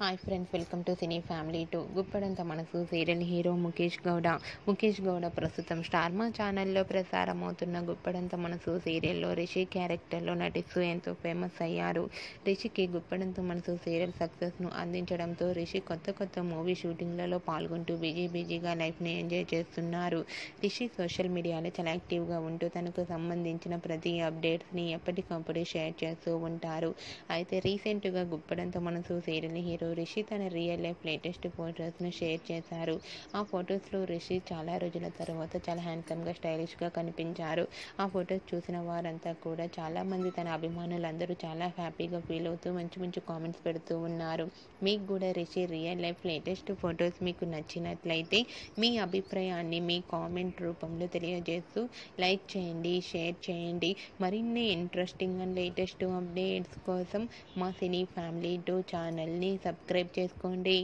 Hi friends, welcome to cine family two. గుప్పడంత మనసు serial hero Mukesh Gowda ప్రస్తుతం స్టార్ మా ఛానల్లో ప్రసారం అవుతున్న గుప్పడంత మనసు సీరియల్లో రిషి క్యారెక్టర్లో నటిస్తూ ఎంతో ఫేమస్ అయ్యారు. రిషికి గుప్పడంత మనసు సీరియల్ సక్సెస్ను అందించడంతో రిషి కొత్త మూవీ షూటింగ్లలో పాల్గొంటూ బిజీగా లైఫ్ని ఎంజాయ్ చేస్తున్నారు. రిషి సోషల్ మీడియాలో చాలా యాక్టివ్గా ఉంటూ తనకు సంబంధించిన ప్రతి అప్డేట్స్ని ఎప్పటికప్పుడు షేర్ చేస్తూ ఉంటారు. అయితే రీసెంట్గా గుప్పడంత మనసు సీరియల్ హీరో రిషి తన రియల్ లైఫ్ లేటెస్ట్ ఫొటోస్ను షేర్ చేశారు. ఆ ఫొటోస్లో రిషి చాలా రోజుల తర్వాత చాలా హ్యాండ్సమ్గా స్టైలిష్గా కనిపించారు. ఆ ఫొటోస్ చూసిన వారంతా కూడా చాలామంది తన అభిమానులందరూ చాలా హ్యాపీగా ఫీల్ అవుతూ మంచి కామెంట్స్ పెడుతూ ఉన్నారు. మీకు కూడా Rishi real life latest photos మీకు నచ్చినట్లయితే మీ అభిప్రాయాన్ని మీ కామెంట్ రూపంలో తెలియజేస్తూ లైక్ చేయండి, షేర్ చేయండి. మరిన్ని ఇంట్రెస్టింగ్ అండ్ లేటెస్ట్ అప్డేట్స్ కోసం మా సినీ ఫ్యామిలీ 2 ఛానల్ని సబ్స్క్రైబ్ చేసుకోండి.